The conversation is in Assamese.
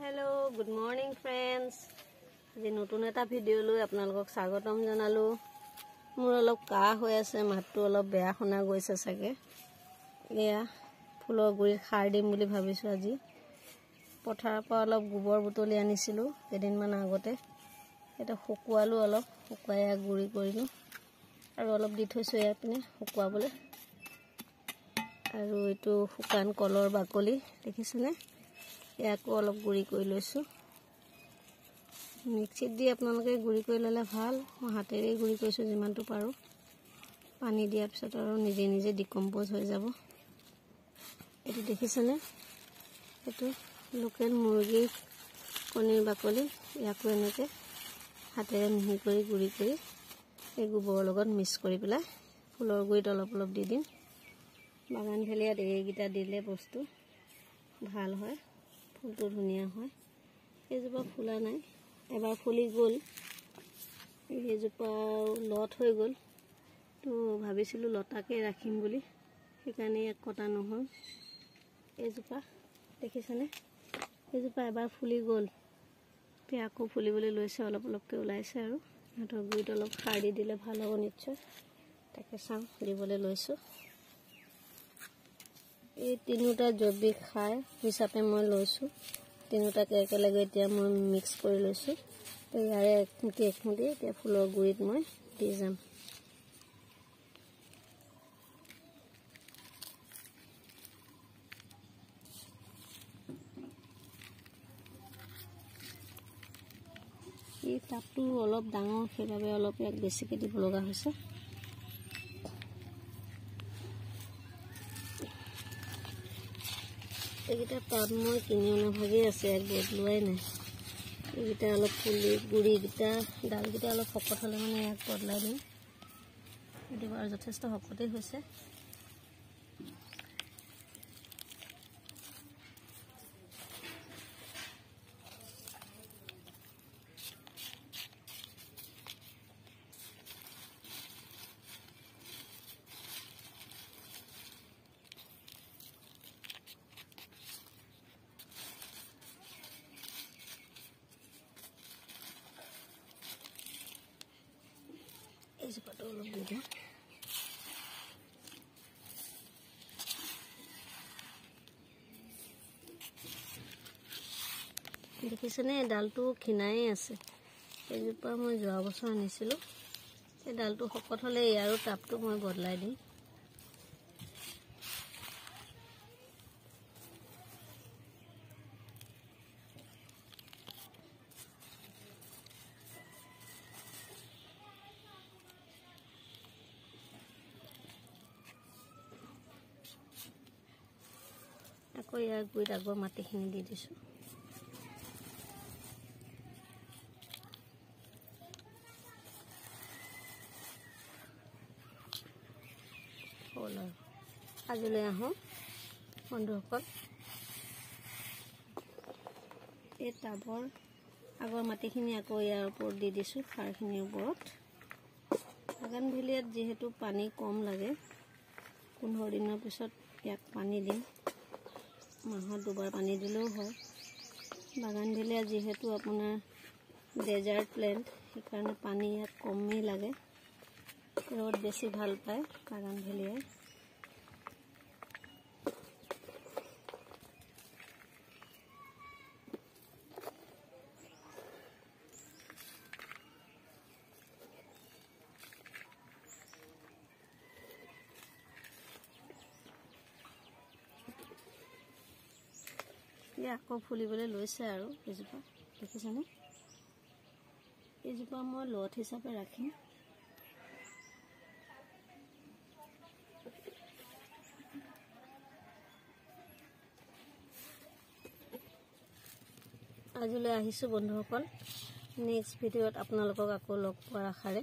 हेलो गुड मॉर्निंग फ्रेंड्स आज नतुन एटा भिडिओ লৈ আপোনালোকক স্বাগতম জনালো মোৰ অলপ কাহ হৈ আছে মাতটো অলপ বেয়া শুনা গৈছে সাগে এয়া ফুলৰ গুৰি খাৰ দিম বুলি ভাবিছো আজি পথাৰৰ পৰা অলপ গোবৰ বুটলি আনিছিলো এদিন মান আগতে এটা শুকুৱালো অলপ শুকুৱাই গুৰি কৰিলো আৰু অলপ দি থৈছো ইয়াপিনে শুকুৱাবলৈ আৰু এটো শুকান কলৰ বাকলি দেখিছেনে ইয়াকো অলপ গুৰি কৰি লৈছো মিক্সিত দি আপোনালোকে গুৰি কৰি ললে ভাল মই হাতেৰে গুৰি কৰিছো যিমানটো পাৰো পানী দিয়াৰ পিছত আৰু নিজে নিজে ডিকম্পোজ হৈ যাব এটো দেখিছেনে এটো লোকেল মুৰ্গী কণীৰ বাকলি ইয়াকো এনেকে হাতেৰে মিহি কৰি গুৰি কৰি এই গোবৰ লগত মিক্স কৰি পেলাই ফুলৰ গুৰিত অলপ অলপ দি দিম বাগান ভেলিয়াত এইগিটা দিলে বস্তু ভাল হয় ফুলটো ধুনিয়া হয় এজোপা ফুলা নাই এবাৰ ফুলি গল এজোপা লট হৈ গল তো ভাবিছিলো লতাকে ৰাখিম বুলি সেইকাৰণে এক কটা নহল এজোপা দেখিছানে এজোপা এবাৰ ফুলি গল তে আকৌ ফুলিবলৈ লৈছে অলপ অলপকে ওলাইছে আৰু হাতৰ গুৰিত অলপ খাৰ দি দিলে ভাল হ'ব নিশ্চয় তাকে চাম দিবলৈ লৈছো এই তিনিটা জৈৱিক খাৰ হিচাপে মই লৈছো তিনিটাকে একেলগে এতিয়া মই মিক্স কৰি লৈছো তো ইয়াৰে এক মুঠি এতিয়া ফুলৰ গুৰিত মই দি যাম এই তাপটো অলপ ডাঙৰ সেইভাবে অলপ এক বেছিকে দিব লগা হৈছে এইটা টাব মই কিনি অনা ভাগে আছে এক বদলুৱাই নাই এইটা অলপ ফুলি গুৰি গিটা ডাল গিটা অলপ শকত হলে মানে এক বদলাই দিম এটো বাৰ যথেষ্ট শকতেই হৈছে इस पटो लोग दे দেখিছেনে ডালটো খিনাই আছে এজোপা মই যোৱা বছৰ আনিছিলো এই ডালটো শকত হলে ইয়াৰো টাপটো মই বদলাই দিম আকৌ ইয়াৰ গুৰিত আগৰ মাটিখিনি দি দিছো আজিলৈ আহো বন্ধুসকল এই টাবৰ আগৰ মাটিখিনি আকৌ ইয়াৰ ওপৰত দি দিছো খাৰখিনিৰ ওপৰত বাগান ভেলিয়াত যেহেতু পানী কম লাগে 15 দিনৰ পিছত ইয়াক পানী দিম মাহত দুবাৰ পানী দিলেও হয় বাগান ভেলিয়া যেহেতু আপোনাৰ ডেজাৰ্ট প্লেন্ট সেইকাৰণে পানী ইয়াক কমই লাগে ৰ'দ বেছি ভাল পায় বাগান ভেলিয়াই আকৌ ফুলিবলৈ লৈছে আৰু এজোপা দেখিছেনে এজোপা মই লট হিচাপে ৰাখিম আজিলৈ আহিছো বন্ধুসকল নেক্সট ভিডিঅ'ত আপোনালোকক আকৌ লগ পোৱাৰ আশাৰে